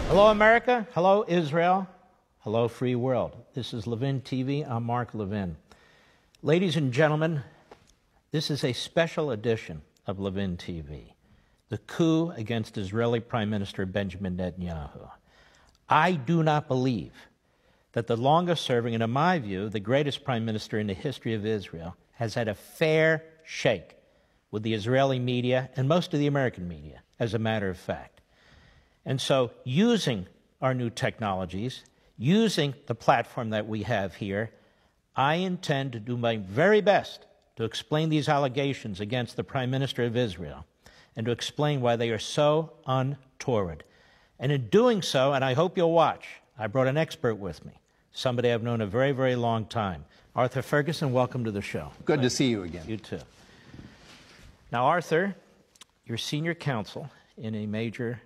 Hello, America. Hello, Israel. Hello, free world. This is Levin TV. I'm Mark Levin. Ladies and gentlemen, this is a special edition of Levin TV, the coup against Israeli Prime Minister Benjamin Netanyahu. I do not believe that the longest-serving, and in my view, the greatest prime minister in the history of Israel, has had a fair shake with the Israeli media and most of the American media, as a matter of fact. And so, using our new technologies, using the platform that we have here, I intend to do my very best to explain these allegations against the Prime Minister of Israel and to explain why they are so untoward. And in doing so, and I hope you'll watch, I brought an expert with me, somebody I've known a very, very long time. Arthur Ferguson, welcome to the show. Good to see you again. You too. Now, Arthur, you're senior counsel in a major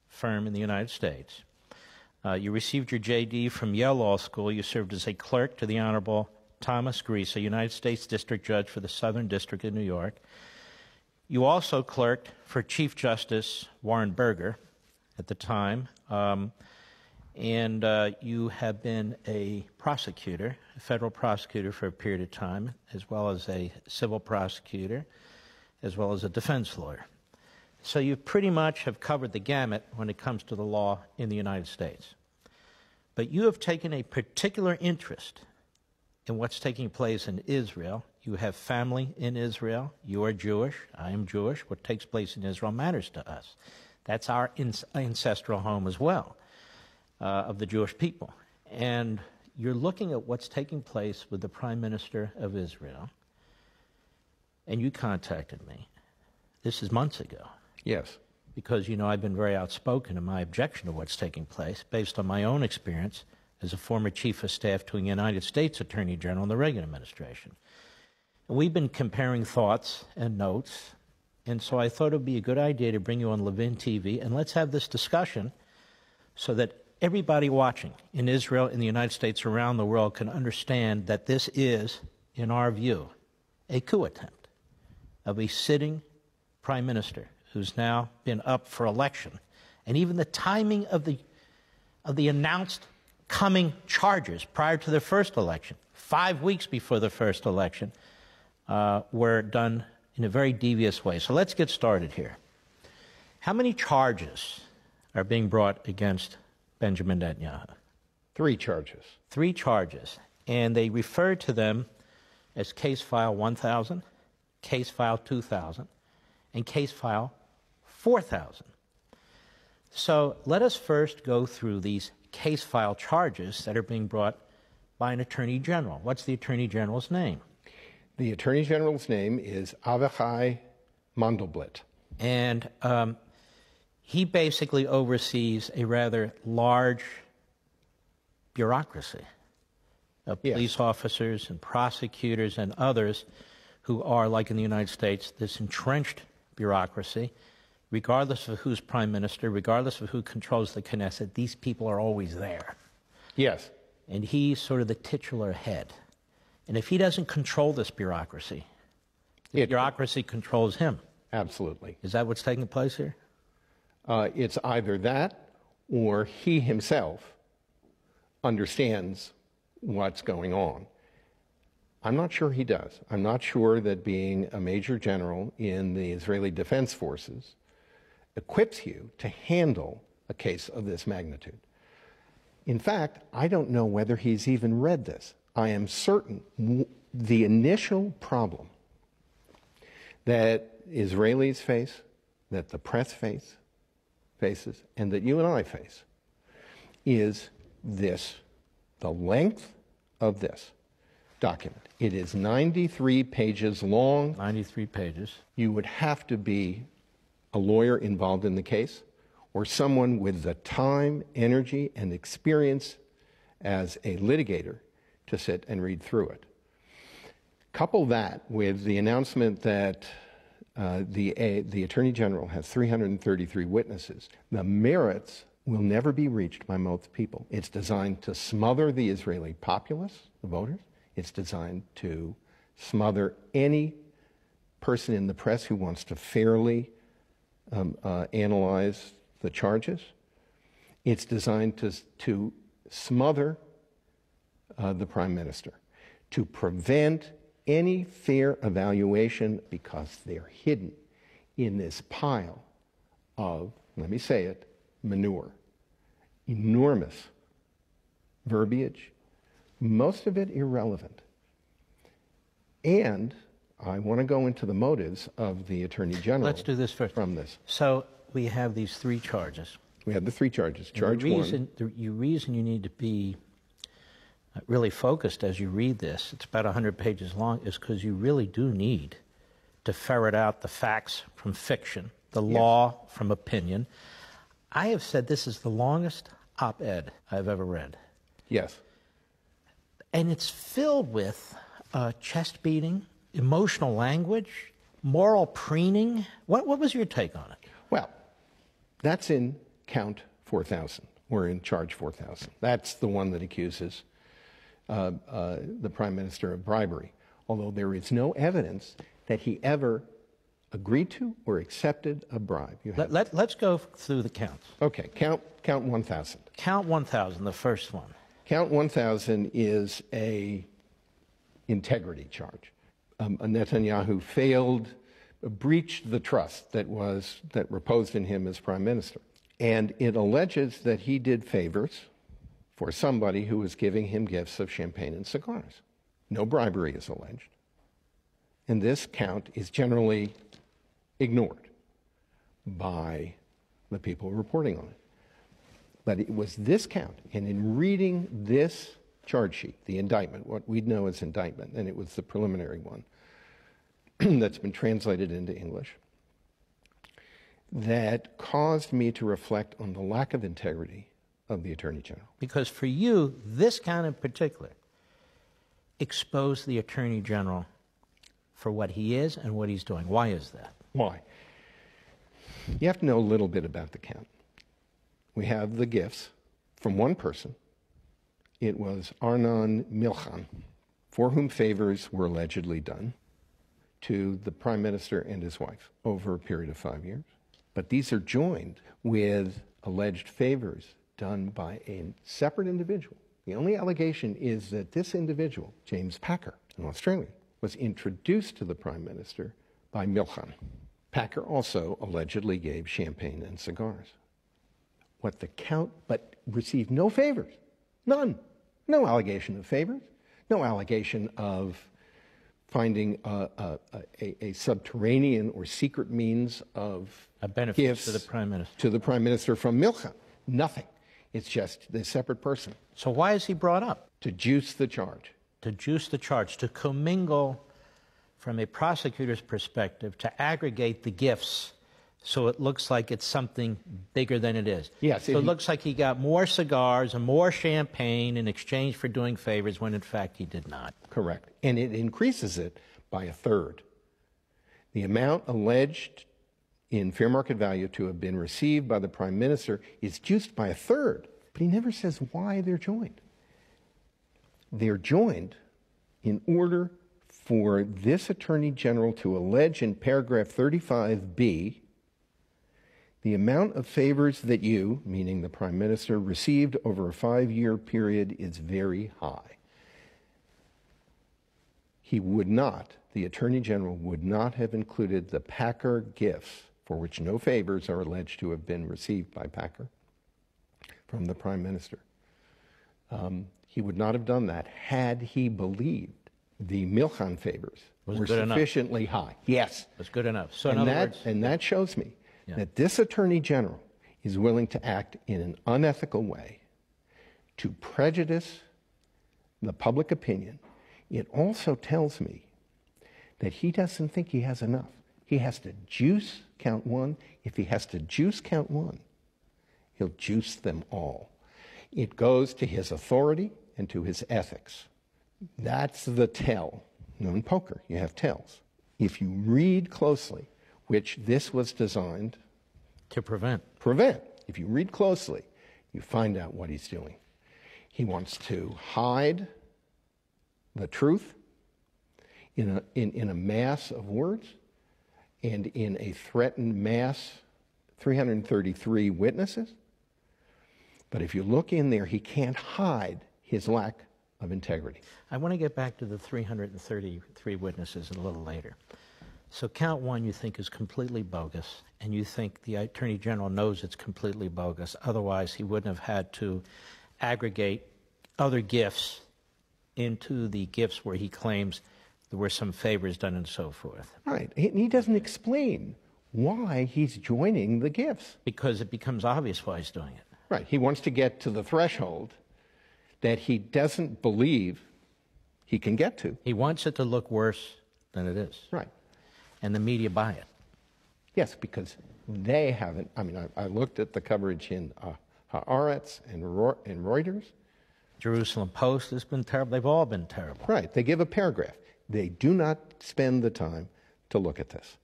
firm in the United States. You received your J.D. from Yale Law School. You served as a clerk to the Honorable Thomas Griesa, United States District Judge for the Southern District of New York. You also clerked for Chief Justice Warren Burger at the time, and you have been a prosecutor, a federal prosecutor for a period of time, as well as a civil prosecutor, as well as a defense lawyer. So you pretty much have covered the gamut when it comes to the law in the United States. But you have taken a particular interest in what's taking place in Israel. You have family in Israel. You are Jewish. I am Jewish. What takes place in Israel matters to us. That's our ancestral home as well, of the Jewish people. And you're looking at what's taking place with the Prime Minister of Israel, and you contacted me. This is months ago. Yes. Because, you know, I've been very outspoken in my objection to what's taking place based on my own experience as a former chief of staff to a United States Attorney General in the Reagan administration. And we've been comparing thoughts and notes, and so I thought it would be a good idea to bring you on Levin TV, and let's have this discussion so that everybody watching in Israel, in the United States, around the world can understand that this is, in our view, a coup attempt of a sitting prime minister who's now been up for election. And even the timing of the announced coming charges prior to the first election, 5 weeks before the first election, were done in a very devious way. So let's get started here. How many charges are being brought against Benjamin Netanyahu? 3 charges. 3 charges. And they refer to them as Case File 1000, Case File 2000, and Case File 4,000. So let us first go through these case file charges that are being brought by an attorney general. What's the attorney general's name? The attorney general's name is Avichai Mנדלבליט. And he basically oversees a rather large bureaucracy of police officers and prosecutors and others who are, like in the United States, this entrenched bureaucracy. Regardless of who's prime minister, regardless of who controls the Knesset, these people are always there. Yes. And he's sort of the titular head. And if he doesn't control this bureaucracy, the bureaucracy controls him. Absolutely. Is that what's taking place here? It's either that or he himself understands what's going on. I'm not sure he does. I'm not sure that being a major general in the Israeli Defense Forces equips you to handle a case of this magnitude. In fact, I don't know whether he's even read this. I am certain the initial problem that Israelis face, that the press faces, and that you and I face, is this, the length of this document. It is 93 pages long. 93 pages. You would have to be a lawyer involved in the case or someone with the time, energy, and experience as a litigator to sit and read through it. Couple that with the announcement that the Attorney General has 333 witnesses. The merits will never be reached by most people. It's designed to smother the Israeli populace, the voters. It's designed to smother any person in the press who wants to fairly analyze the charges. It's designed to smother the Prime Minister, to prevent any fair evaluation because they're hidden in this pile of, let me say it, manure. Enormous verbiage, most of it irrelevant. And I want to go into the motives of the Attorney General. Let's do this first. From this. So we have these three charges. We have the three charges. Charge one. The reason you need to be really focused as you read this, it's about 100 pages long, is because you really do need to ferret out the facts from fiction, the law from opinion. I have said this is the longest op-ed I've ever read. Yes. And it's filled with chest beating, emotional language, moral preening. What was your take on it? Well, that's in count 4,000, or in charge 4,000. That's the one that accuses the Prime Minister of bribery, although there is no evidence that he ever agreed to or accepted a bribe. Let's go through the counts. Okay, count 1,000. Count 1,000, the first one. Count 1,000 is a integrity charge. Netanyahu breached the trust that reposed in him as Prime Minister. And it alleges that he did favors for somebody who was giving him gifts of champagne and cigars. No bribery is alleged. And this count is generally ignored by the people reporting on it. But it was this count, and in reading this charge sheet, the indictment, what we'd know as indictment, and it was the preliminary one that's been translated into English, that caused me to reflect on the lack of integrity of the Attorney General. Because for you, this count in particular exposed the Attorney General for what he is and what he's doing. Why is that? Why? You have to know a little bit about the count. We have the gifts from one person. It was Arnon Milchan, for whom favors were allegedly done to the Prime Minister and his wife over a period of 5 years. But these are joined with alleged favors done by a separate individual. The only allegation is that this individual, James Packer, an Australian, was introduced to the Prime Minister by Milchan. Packer also allegedly gave champagne and cigars. But received no favors. None. No allegation of favors. No allegation of finding a subterranean or secret means of a benefit gifts to the Prime Minister. To the Prime Minister from Milchan. Nothing. It's just the separate person. So why is he brought up? To juice the charge. To juice the charge, to commingle from a prosecutor's perspective, to aggregate the gifts so it looks like it's something bigger than it is. Yes. So it looks like he got more cigars and more champagne in exchange for doing favors when in fact he did not. Correct. And it increases it by a third. The amount alleged in fair market value to have been received by the Prime Minister is juiced by a third. But he never says why they're joined. They're joined in order for this Attorney General to allege in paragraph 35B the amount of favors that you, meaning the Prime Minister, received over a 5-year period is very high. He would not, the Attorney General would not have included the Packer gifts, for which no favors are alleged to have been received by Packer from the Prime Minister. He would not have done that had he believed the Milchan favors were sufficiently high. Yes. That's good enough. So in other words, and that shows me that this Attorney General is willing to act in an unethical way to prejudice the public opinion. It also tells me that he doesn't think he has enough. He has to juice count one. If he has to juice count one, he'll juice them all. It goes to his authority and to his ethics. That's the tell. In poker, you have tells. If you read closely, which this was designed to prevent. If you read closely, you find out what he's doing. He wants to hide the truth in a mass of words and in a threatened mass, 333 witnesses. But if you look in there, he can't hide his lack of integrity. I want to get back to the 333 witnesses a little later. So count one you think is completely bogus, and you think the Attorney General knows it's completely bogus. Otherwise, he wouldn't have had to aggregate other gifts into the gifts where he claims there were some favors done and so forth. Right. And he doesn't explain why he's joining the gifts. Because it becomes obvious why he's doing it. Right. He wants to get to the threshold that he doesn't believe he can get to. He wants it to look worse than it is. Right. And the media buy it. Yes, because they haven't. I mean, I looked at the coverage in Haaretz and Reuters. Jerusalem Post has been terrible. They've all been terrible. Right. They give a paragraph. They do not spend the time to look at this.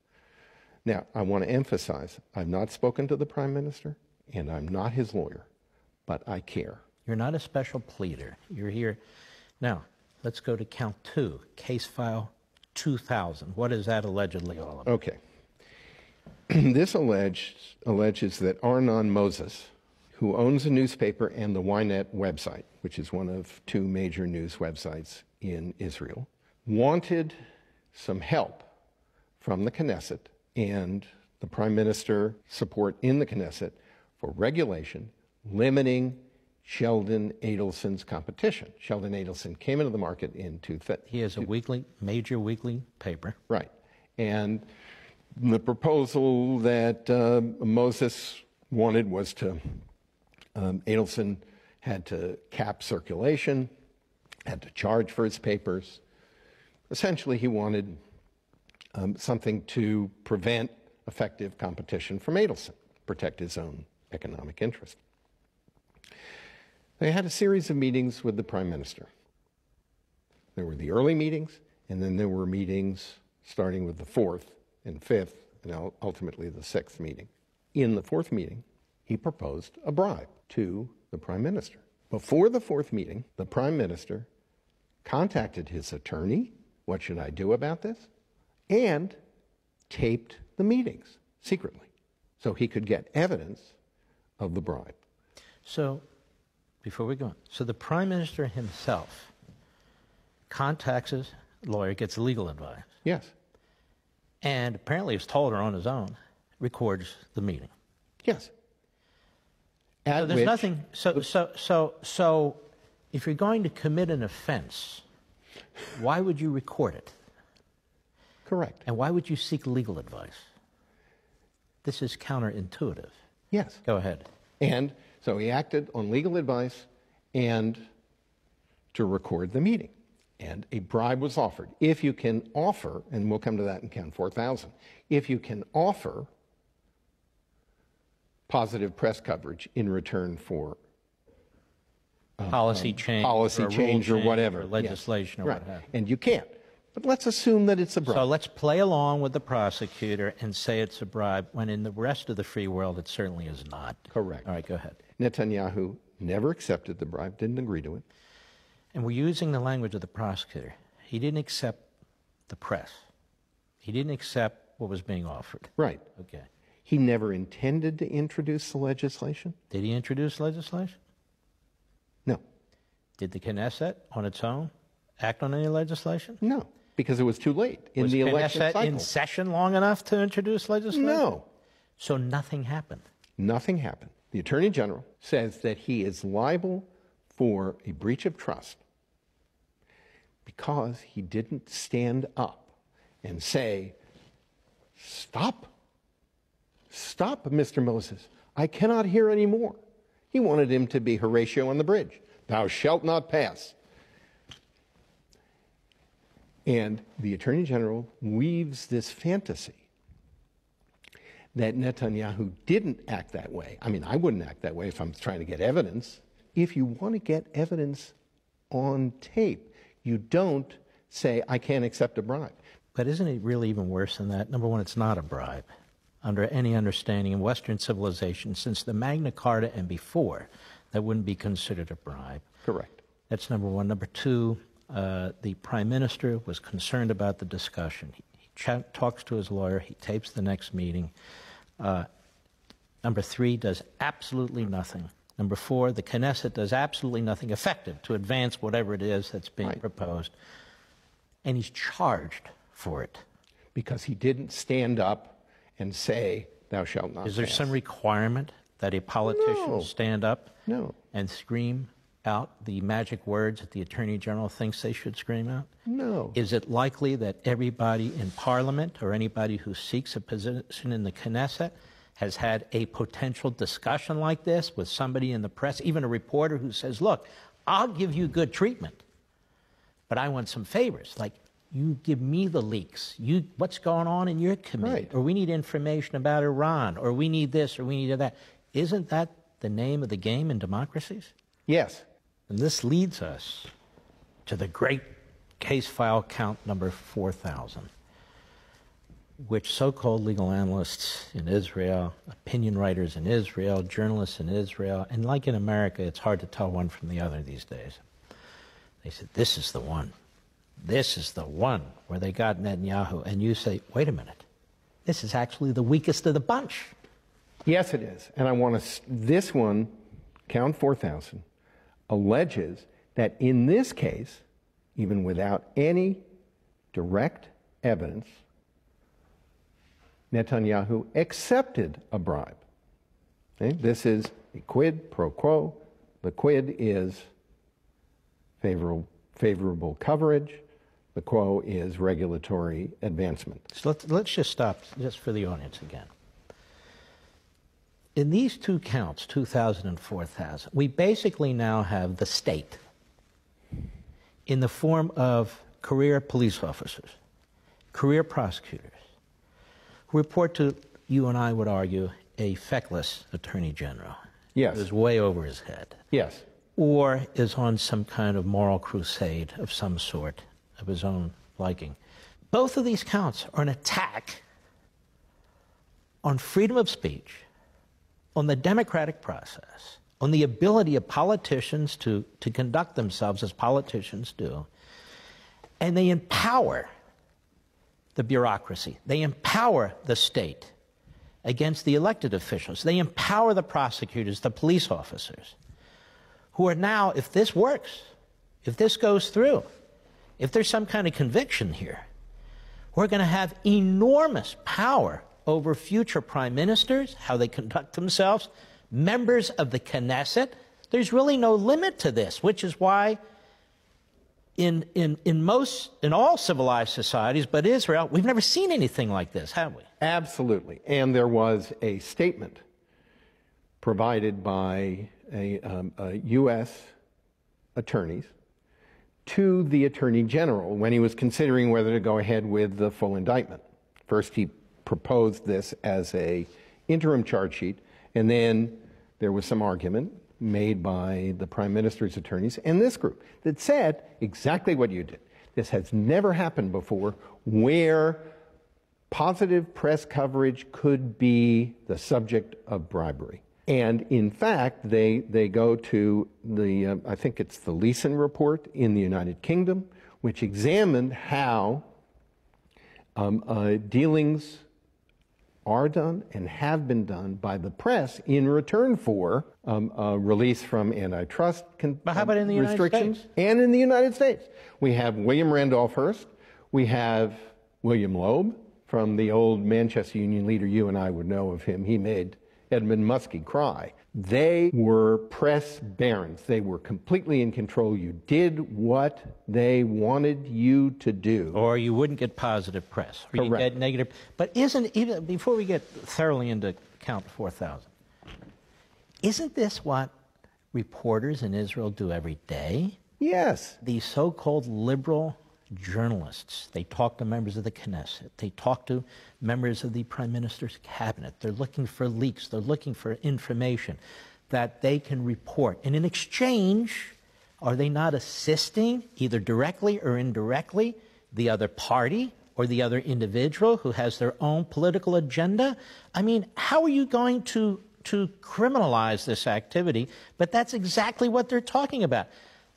Now, I want to emphasize, I've not spoken to the Prime Minister, and I'm not his lawyer, but I care. You're not a special pleader. You're here. Now, let's go to count two, case file 2000. What is that allegedly all about? Okay. This alleges that Arnon Moses, who owns a newspaper and the Ynet website, which is one of two major news websites in Israel, wanted some help from the Knesset and the Prime Minister support in the Knesset for regulation limiting Sheldon Adelson's competition. Sheldon Adelson came into the market in 2000. He has a major weekly paper. Right. And the proposal that Moses wanted was to, Adelson had to cap circulation, had to charge for his papers. Essentially, he wanted something to prevent effective competition from Adelson, protect his own economic interest. They had a series of meetings with the Prime Minister. There were the early meetings, and then there were meetings starting with the fourth and fifth, and ultimately the sixth meeting. In the fourth meeting, he proposed a bribe to the Prime Minister. Before the fourth meeting, the Prime Minister contacted his attorney, what should I do about this? And taped the meetings secretly so he could get evidence of the bribe. So, before we go on, so the Prime Minister himself contacts his lawyer, gets legal advice. Yes. And apparently has told her on his own, records the meeting. Yes. So there's nothing. So if you're going to commit an offense, why would you record it? Correct. And why would you seek legal advice? This is counterintuitive. Yes. Go ahead. And so he acted on legal advice and to record the meeting. And a bribe was offered. If you can offer, and we'll come to that in count 4,000, if you can offer positive press coverage in return for policy change, or whatever. Or legislation, yes. or Right. what have you. And you can't. But let's assume that it's a bribe. So let's play along with the prosecutor and say it's a bribe, when in the rest of the free world it certainly is not. Correct. All right, go ahead. Netanyahu never accepted the bribe, didn't agree to it. And we're using the language of the prosecutor. He didn't accept the press. He didn't accept what was being offered. Right. Okay. He never intended to introduce the legislation. Did he introduce legislation? No. Did the Knesset, on its own, act on any legislation? No, because it was too late in the election Knesset cycle. in session long enough to introduce legislation? No. So nothing happened. Nothing happened. The Attorney General says that he is liable for a breach of trust because he didn't stand up and say, stop, Mr. Moses, I cannot hear any more. He wanted him to be Horatio on the bridge. Thou shalt not pass. And the Attorney General weaves this fantasy that Netanyahu didn't act that way. I mean, I wouldn't act that way if I'm trying to get evidence. If you want to get evidence on tape, you don't say, I can't accept a bribe. But isn't it really even worse than that? Number one, it's not a bribe. Under any understanding in Western civilization, since the Magna Carta and before, that wouldn't be considered a bribe. Correct. That's number one. Number two, the Prime Minister was concerned about the discussion. He talks to his lawyer. He tapes the next meeting. Number three, does absolutely nothing Number 4, the Knesset does absolutely nothing effective to advance whatever it is that's being proposed. And he's charged for it. Because he didn't stand up and say, thou shalt not Is there pass. some requirement that a politician stand up and scream out the magic words that the Attorney General thinks they should scream out? No. Is it likely that everybody in Parliament or anybody who seeks a position in the Knesset has had a potential discussion like this with somebody in the press, even a reporter who says, look, I'll give you good treatment, but I want some favors. Like, you give me the leaks. What's going on in your committee? Or we need information about Iran, or we need this, or we need that. Isn't that the name of the game in democracies? Yes. And this leads us to the great case file count number 4,000, which so-called legal analysts in Israel, opinion writers in Israel, journalists in Israel, and like in America, it's hard to tell one from the other these days. They said, this is the one. This is the one where they got Netanyahu. And you say, wait a minute, this is actually the weakest of the bunch. Yes, it is. And I want to, this one, count 4,000, alleges that in this case, even without any direct evidence, Netanyahu accepted a bribe. Okay? This is a quid pro quo. The quid is favorable coverage. The quo is regulatory advancement. So let's just stop just for the audience again. In these two counts, 2,000 and 4,000, we basically now have the state in the form of career police officers, career prosecutors, who report to, you and I would argue, a feckless attorney general. Yes. Who's way over his head. Yes. Or is on some kind of moral crusade of some sort, of his own liking. Both of these counts are an attack on freedom of speech, on the democratic process, on the ability of politicians to conduct themselves as politicians do, and they empower the bureaucracy. They empower the state against the elected officials. They empower the prosecutors, the police officers, who are now, if this works, if this goes through, if there's some kind of conviction here, we're going to have enormous power over future prime ministers, how they conduct themselves, members of the Knesset. There's really no limit to this, which is why in all civilized societies, but Israel, we've never seen anything like this, have we? Absolutely. And there was a statement provided by U.S. attorneys to the Attorney General when he was considering whether to go ahead with the full indictment. First, he proposed this as an interim charge sheet, and then there was some argument made by the Prime Minister's attorneys and this group that said exactly what you did. This has never happened before, where positive press coverage could be the subject of bribery. And in fact, they go to the, I think it's the Leeson report in the United Kingdom, which examined how dealings are done and have been done by the press in return for release from antitrust but how about in the restrictions. United States? And in the United States. We have William Randolph Hearst. We have William Loeb, from the old Manchester Union leader. You and I would know of him. He made Edmund Muskie cry. They were press barons. They were completely in control. You did what they wanted you to do. Or you wouldn't get positive press. Or you get negative. But isn't, even before we get thoroughly into count 4,000, isn't this what reporters in Israel do every day? Yes. These so-called liberal journalists, they talk to members of the Knesset, they talk to members of the Prime Minister's cabinet. They're looking for leaks, they're looking for information that they can report. And in exchange, are they not assisting, either directly or indirectly, the other party or the other individual who has their own political agenda? I mean, how are you going to criminalize this activity? But that's exactly what they're talking about.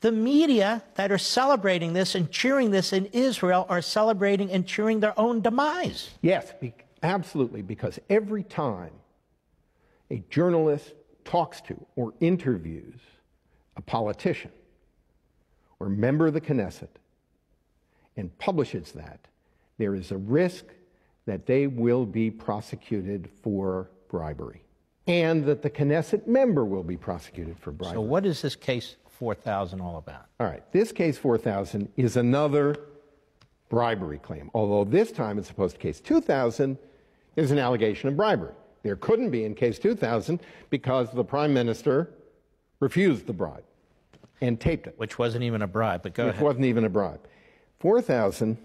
The media that are celebrating this and cheering this in Israel are celebrating and cheering their own demise. Yes, absolutely, because every time a journalist talks to or interviews a politician or member of the Knesset and publishes that, there is a risk that they will be prosecuted for bribery and that the Knesset member will be prosecuted for bribery. So what is this case 4000 all about? All right, this case 4000 is another bribery claim, although this time, as opposed to case 2000, there's an allegation of bribery. There couldn't be in case 2000 because the prime minister refused the bribe and taped it. Which wasn't even a bribe, but go ahead. Which wasn't even a bribe. 4000,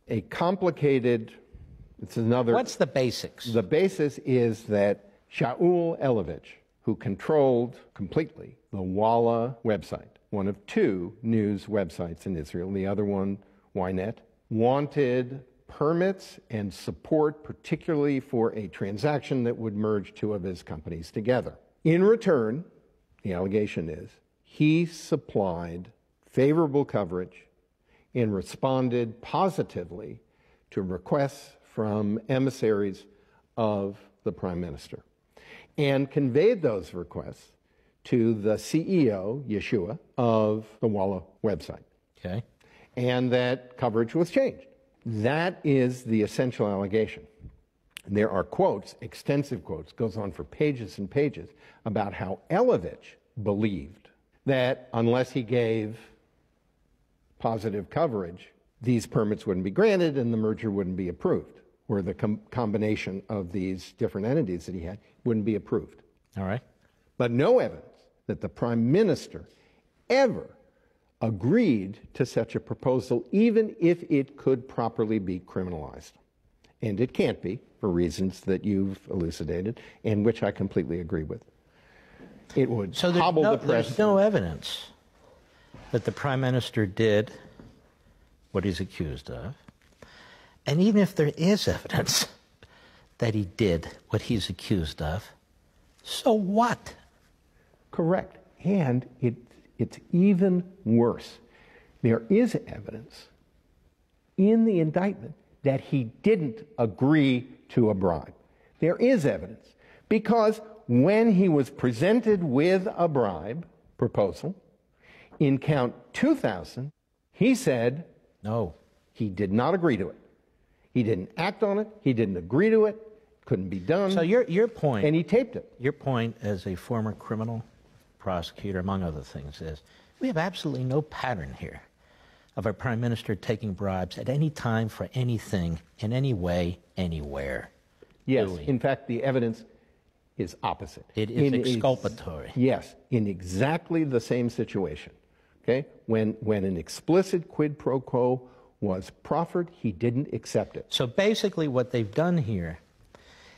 a complicated, it's another... What's the basics? The basis is that Shaul Elovitch, who controlled completely the Walla website, one of two news websites in Israel, the other one, Ynet, wanted permits and support, particularly for a transaction that would merge two of his companies together. In return, the allegation is, he supplied favorable coverage and responded positively to requests from emissaries of the prime minister and conveyed those requests to the CEO, Yeshua, of the Walla website. Okay. And that coverage was changed. That is the essential allegation. There are quotes, extensive quotes, goes on for pages and pages, about how Elovitch believed that unless he gave positive coverage, these permits wouldn't be granted and the merger wouldn't be approved, or the combination of these different entities that he had wouldn't be approved. All right. But no evidence that the prime minister ever agreed to such a proposal, even if it could properly be criminalized. And it can't be, for reasons that you've elucidated, and which I completely agree with. It would hobble the press. There's no evidence that the prime minister did what he's accused of. And even if there is evidence that he did what he's accused of, so what? Correct. And it's even worse. There is evidence in the indictment that he didn't agree to a bribe. There is evidence because when he was presented with a bribe proposal in count 2000, he said no. He did not agree to it. He didn't act on it. He didn't agree to it. Couldn't be done. So your point... And he taped it. Your point as a former criminal prosecutor, among other things, is we have absolutely no pattern here of a prime minister taking bribes at any time for anything, in any way, anywhere. Yes. In fact, the evidence is opposite. It is exculpatory. Yes. In exactly the same situation. Okay? When an explicit quid pro quo was proffered, he didn't accept it. So basically what they've done here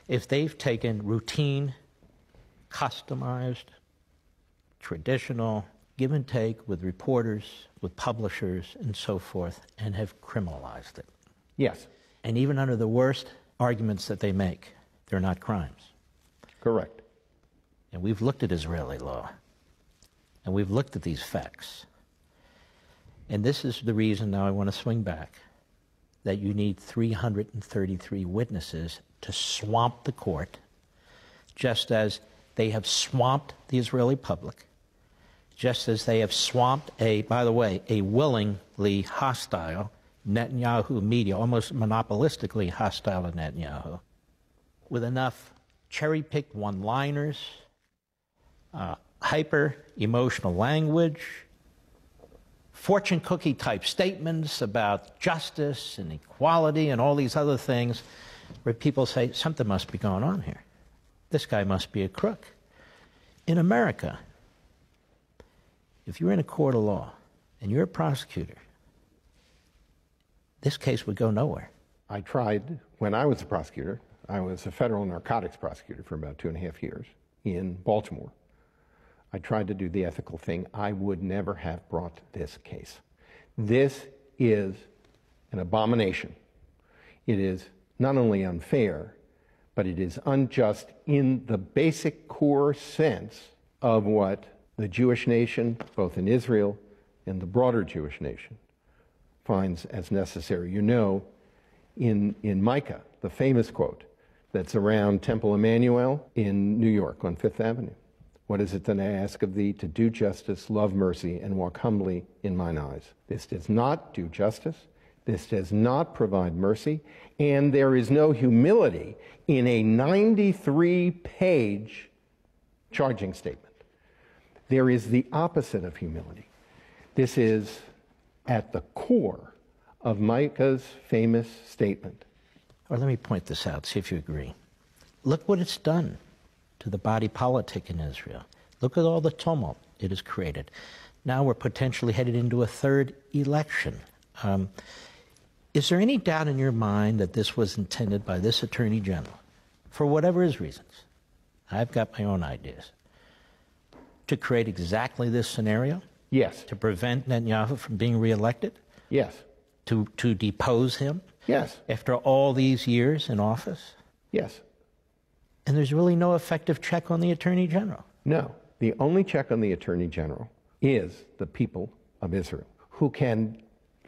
is they've taken routine, customized, traditional give and take with reporters, with publishers, and so forth, and have criminalized it. Yes. And even under the worst arguments that they make, they're not crimes. Correct. And we've looked at Israeli law, and we've looked at these facts. And this is the reason, now I want to swing back, that you need 333 witnesses to swamp the court, just as they have swamped the Israeli public, just as they have swamped by the way, a willingly hostile Netanyahu media, almost monopolistically hostile to Netanyahu, with enough cherry-picked one-liners, hyper-emotional language, fortune cookie type statements about justice and equality and all these other things where people say something must be going on here. This guy must be a crook. In America, if you're in a court of law and you're a prosecutor, this case would go nowhere. I tried, when I was a prosecutor, I was a federal narcotics prosecutor for about 2.5 years in Baltimore. I tried to do the ethical thing. I would never have brought this case. This is an abomination. It is not only unfair, but it is unjust in the basic core sense of what the Jewish nation, both in Israel and the broader Jewish nation, finds as necessary. You know, in Micah, the famous quote that's around Temple Emmanuel in New York on Fifth Avenue, What is it that I ask of thee? To do justice, love mercy, and walk humbly in mine eyes. This does not do justice. This does not provide mercy. And there is no humility in a 93-page charging statement. There is the opposite of humility. This is at the core of Micah's famous statement. Or let me point this out, see if you agree. Look what it's done to the body politic in Israel. Look at all the tumult it has created. Now we're potentially headed into a third election. Is there any doubt in your mind that this was intended by this Attorney General, for whatever his reasons? I've got my own ideas. To create exactly this scenario? Yes. To prevent Netanyahu from being reelected? Yes. To depose him? Yes. After all these years in office? Yes. And there's really no effective check on the Attorney General? No. The only check on the Attorney General is the people of Israel, who can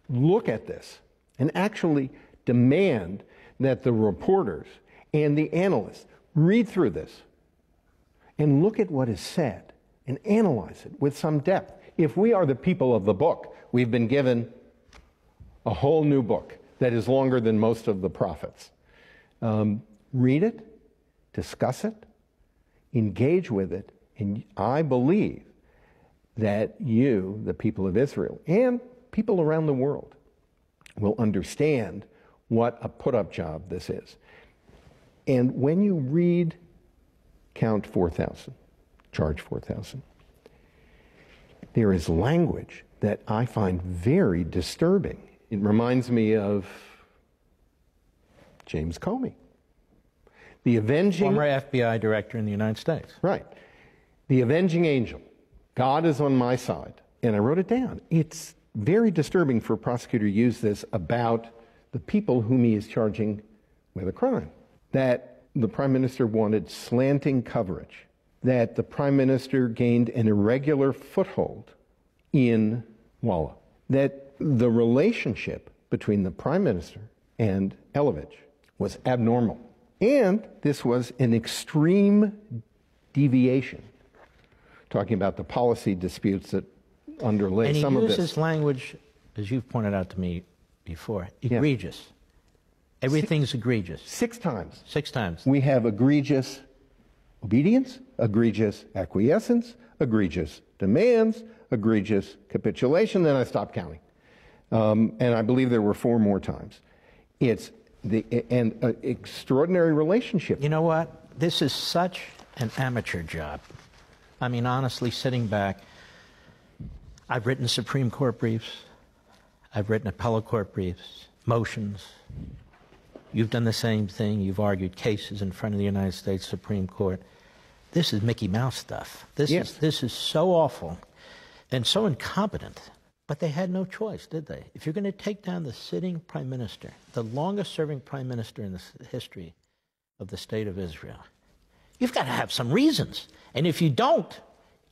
look at this and actually demand that the reporters and the analysts read through this and look at what is said and analyze it with some depth. If we are the people of the book, we've been given a whole new book that is longer than most of the prophets. Read it, discuss it, engage with it, and I believe that you, the people of Israel, and people around the world, will understand what a put-up job this is. And when you read count 4,000, charge 4,000, there is language that I find very disturbing. It reminds me of James Comey, the avenging... Former FBI director in the United States. Right. The avenging angel. God is on my side. And I wrote it down. It's very disturbing for a prosecutor to use this about the people whom he is charging with a crime. That the Prime Minister wanted slanting coverage. That the Prime Minister gained an irregular foothold in Wallah. That the relationship between the Prime Minister and Elovich was abnormal. And this was an extreme deviation, talking about the policy disputes that underlay some of this. And he uses language, as you've pointed out to me before, egregious. Yeah. Everything's egregious. 6 times. 6 times. We have egregious obedience, egregious acquiescence, egregious demands, egregious capitulation. Then I stopped counting. And I believe there were 4 more times. It's an extraordinary relationship. You know what? This is such an amateur job. I mean, honestly, sitting back, I've written Supreme Court briefs. I've written appellate court briefs, motions. You've done the same thing. You've argued cases in front of the United States Supreme Court. This is Mickey Mouse stuff. This is so awful and so incompetent. But they had no choice, did they? If you're going to take down the sitting prime minister, the longest-serving prime minister in the history of the state of Israel, you've got to have some reasons. And if you don't,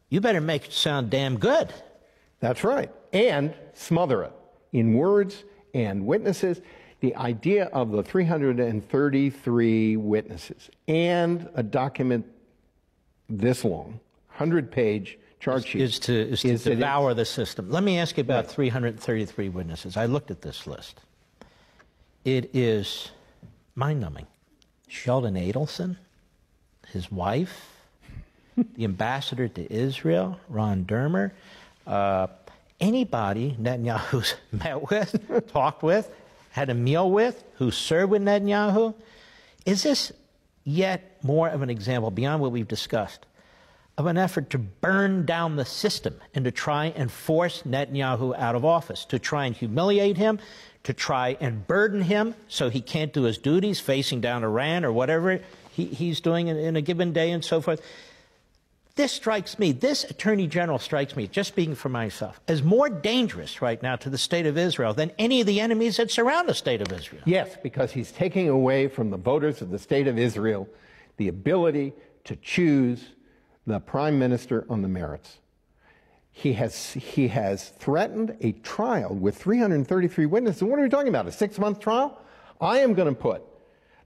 you better make it sound damn good. That's right. And smother it in words and witnesses. The idea of the 333 witnesses and a document this long, 100-page charge sheet, is to devour the system. Let me ask you about 333 witnesses. I looked at this list. It is mind-numbing. Sheldon Adelson, his wife, the ambassador to Israel, Ron Dermer, anybody Netanyahu's met with, talked with, had a meal with, who served with Netanyahu. Is this yet more of an example, beyond what we've discussed, of an effort to burn down the system and to try and force Netanyahu out of office, to try and humiliate him, to try and burden him so he can't do his duties, facing down Iran or whatever he's doing in a given day and so forth? This strikes me, this Attorney General strikes me, just speaking for myself, as more dangerous right now to the state of Israel than any of the enemies that surround the state of Israel. Yes, because he's taking away from the voters of the state of Israel the ability to choose the prime minister on the merits. He has threatened a trial with 333 witnesses. What are we talking about, a 6-month trial? I am going to put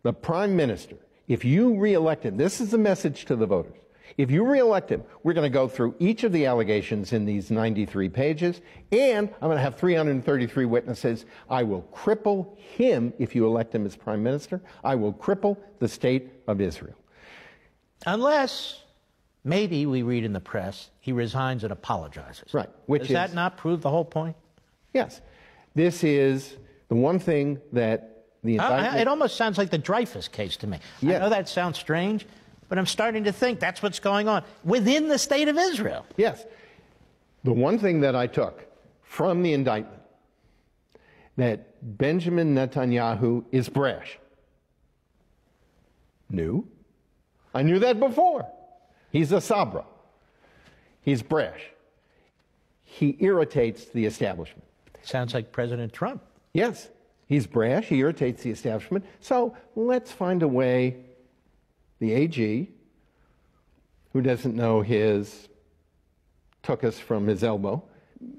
the prime minister, if you re-elect him, this is the message to the voters, If you reelect him, we're going to go through each of the allegations in these 93 pages, and I'm going to have 333 witnesses. I will cripple him if you elect him as prime minister. I will cripple the state of Israel. Unless, maybe we read in the press, he resigns and apologizes. Right. Does that not prove the whole point? Yes. This is the one thing that the indictment... It almost sounds like the Dreyfus case to me. Yes. I know that sounds strange, but I'm starting to think that's what's going on within the state of Israel. Yes. The one thing that I took from the indictment, that Benjamin Netanyahu is brash. Knew. I knew that before. He's a sabra. He's brash. He irritates the establishment. Sounds like President Trump. Yes. He's brash. He irritates the establishment. So let's find a way. The AG, who doesn't know took us from his elbow,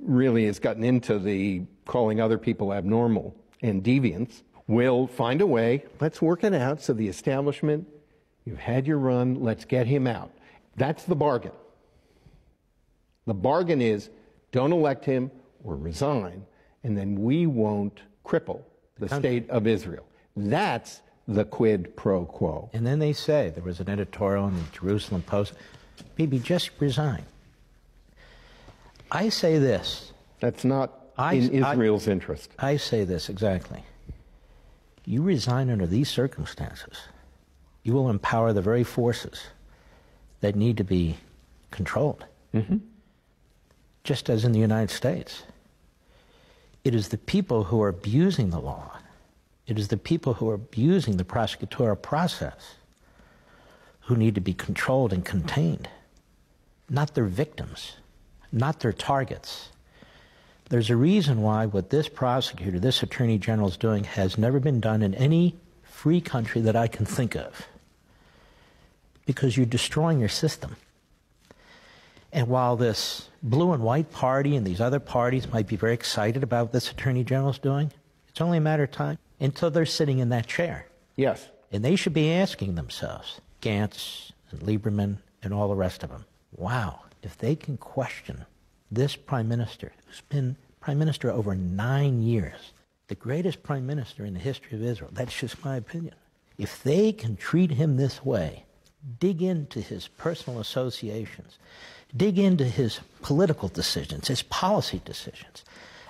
really has gotten into the calling other people abnormal and deviants, will find a way. Let's work it out so the establishment, you've had your run, let's get him out. That's the bargain. The bargain is don't elect him or resign, and then we won't cripple the state of Israel. That's the quid pro quo. And then they say, there was an editorial in the Jerusalem Post, Bibi, just resign. I say this. That's not in Israel's interest. I say this, exactly. You resign under these circumstances, you will empower the very forces that need to be controlled. Mm-hmm. Just as in the United States. It is the people who are abusing the law. It is the people who are abusing the prosecutorial process who need to be controlled and contained, not their victims, not their targets. There's a reason why what this prosecutor, this attorney general is doing has never been done in any free country that I can think of, because you're destroying your system. And while this blue and white party and these other parties might be very excited about what this attorney general is doing, it's only a matter of time until they're sitting in that chair. Yes. And they should be asking themselves, Gantz and Lieberman and all the rest of them, wow, if they can question this prime minister, who's been prime minister over 9 years, the greatest prime minister in the history of Israel, that's just my opinion. If they can treat him this way, dig into his personal associations, dig into his political decisions, his policy decisions,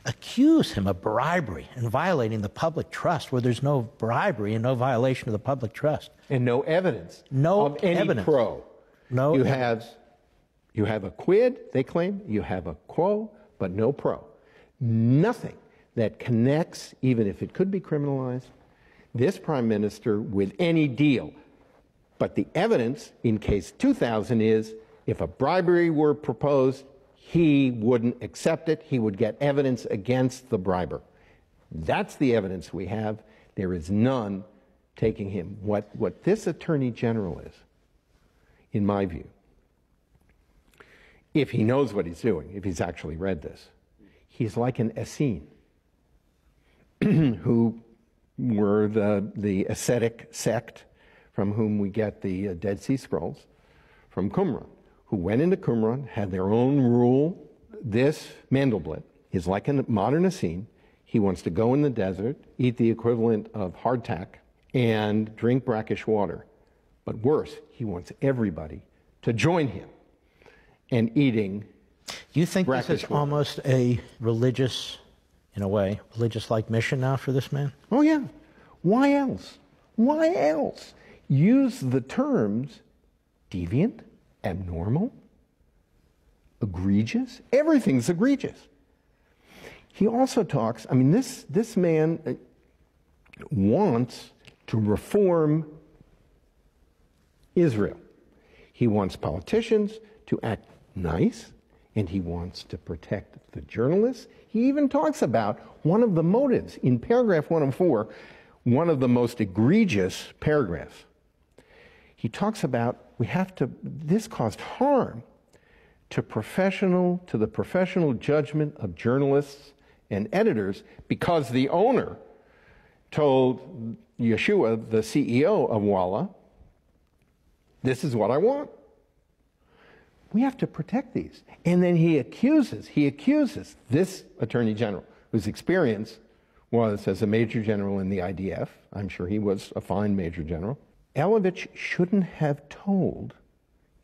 accuse him of bribery and violating the public trust where there's no bribery and no violation of the public trust. And no evidence of any evidence. Pro. No you evidence. You have a quid, they claim, you have a quo, but no pro. Nothing that connects, even if it could be criminalized, this prime minister with any deal. But the evidence in case 2000 is if a bribery were proposed, he wouldn't accept it. He would get evidence against the briber. That's the evidence we have. There is none taking him. What this attorney general is, in my view, if he knows what he's doing, if he's actually read this, he's like an Essene, who were the ascetic sect from whom we get the Dead Sea Scrolls, from Qumran, who went into Qumran, had their own rule. This Mendelsblit is like a modern Essene. He wants to go in the desert, eat the equivalent of hardtack, and drink brackish water. But worse, he wants everybody to join him in eating You think this brackish is water. almost a religious, in a way, religious-like mission now for this man? Oh, yeah. Why else? Why else? Use the terms deviant, abnormal, egregious. Everything's egregious. He also talks, I mean, this man wants to reform Israel. He wants politicians to act nice, and he wants to protect the journalists. He even talks about one of the motives in paragraph 104, one of the most egregious paragraphs. He talks about this caused harm to the professional judgment of journalists and editors because the owner told Yeshua, the CEO of Walla, this is what I want. We have to protect these. And then he accuses this Attorney General, whose experience was as a Major General in the IDF. I'm sure he was a fine Major General. Elovich shouldn't have told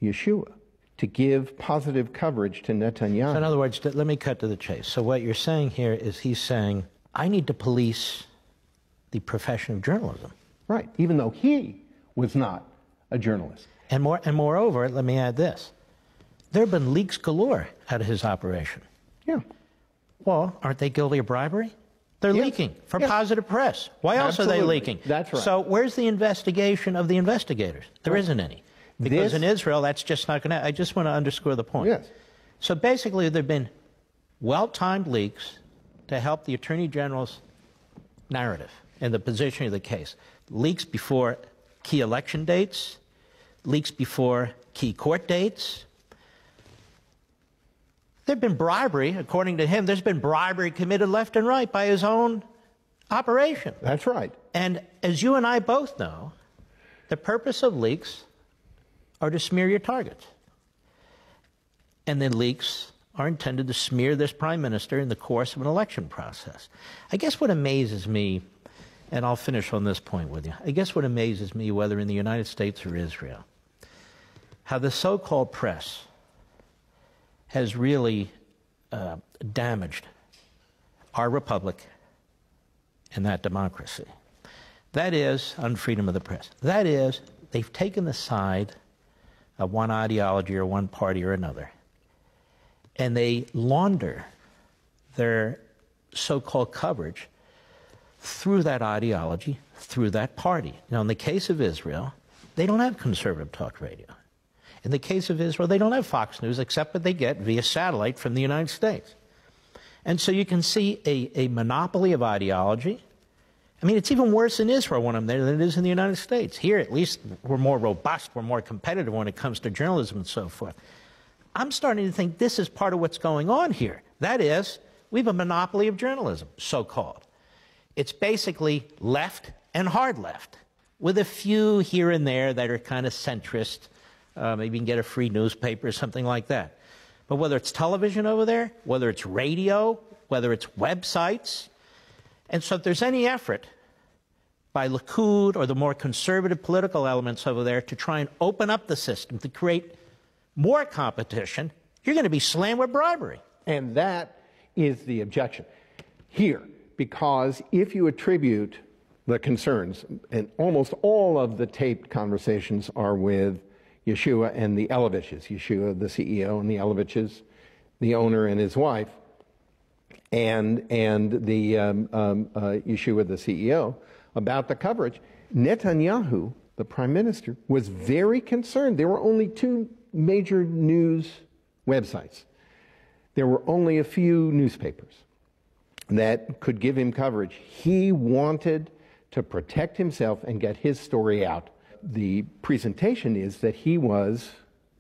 Yeshua to give positive coverage to Netanyahu. So in other words, let me cut to the chase. So what you're saying here is he's saying, I need to police the profession of journalism. Right, even though he was not a journalist. And moreover, let me add this. There have been leaks galore out of his operation. Yeah. Well, aren't they guilty of bribery? They're leaking for positive press. Why else are they leaking? That's right. So where's the investigation of the investigators? There isn't any. Because in Israel, that's just not going to... I just want to underscore the point. Yes. So basically, there have been well-timed leaks to help the Attorney General's narrative and the positioning of the case. Leaks before key election dates, leaks before key court dates. There have been bribery, according to him, there's been bribery committed left and right by his own operation. That's right. And as you and I both know, the purpose of leaks are to smear your targets. And then leaks are intended to smear this prime minister in the course of an election process. I guess what amazes me, and I'll finish on this point with you, I guess what amazes me, whether in the United States or Israel, how the so-called press has really damaged our republic and that democracy. That is, on freedom of the press. That is, they've taken the side of one ideology or one party or another, and they launder their so-called coverage through that ideology, through that party. Now, in the case of Israel, they don't have conservative talk radio. In the case of Israel, they don't have Fox News except what they get via satellite from the United States. And so you can see a monopoly of ideology. I mean, it's even worse in Israel when I'm there than it is in the United States. Here, at least, we're more robust, we're more competitive when it comes to journalism and so forth. I'm starting to think this is part of what's going on here. That is, we have a monopoly of journalism, so-called. It's basically left and hard left, with a few here and there that are kind of centrist. Maybe you can get a free newspaper or something like that. But whether it's television over there, whether it's radio, whether it's websites, and so if there's any effort by Likud or the more conservative political elements over there to try and open up the system, to create more competition, you're going to be slammed with bribery. And that is the objection here, because if you attribute the concerns, and almost all of the taped conversations are with Yeshua and the Eloviches, Yeshua, the CEO, and the Eloviches, the owner and his wife, and the Yeshua, the CEO, about the coverage. Netanyahu, the prime minister, was very concerned. There were only 2 major news websites. There were only a few newspapers that could give him coverage. He wanted to protect himself and get his story out. The presentation is that he was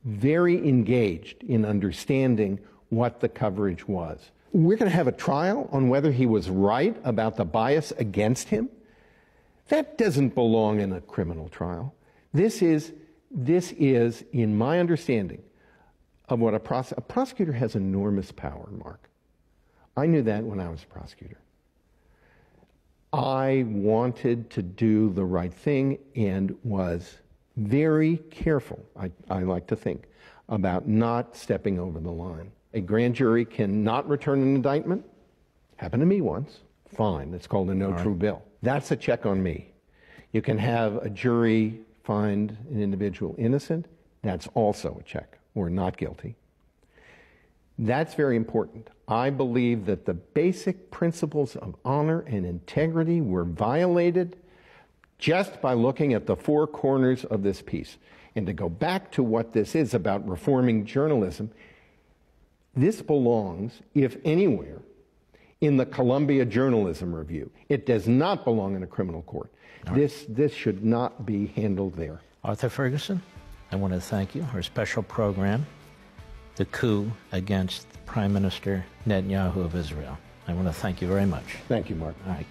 very engaged in understanding what the coverage was. We're going to have a trial on whether he was right about the bias against him. That doesn't belong in a criminal trial. This is, in my understanding of what a prosecutor has enormous power, Mark. I knew that when I was a prosecutor. I wanted to do the right thing and was very careful, I like to think, about not stepping over the line. A grand jury cannot return an indictment. Happened to me once. Fine. It's called a no true bill. That's a check on me. You can have a jury find an individual innocent. That's also a check, or not guilty. That's very important. I believe that the basic principles of honor and integrity were violated just by looking at the 4 corners of this piece. And to go back to what this is about reforming journalism, this belongs, if anywhere, in the Columbia Journalism Review. It does not belong in a criminal court. This should not be handled there. Arthur Ferguson, I want to thank you. Our special program, the coup against Prime Minister Netanyahu of Israel. I want to thank you very much. Thank you, Mark. All right.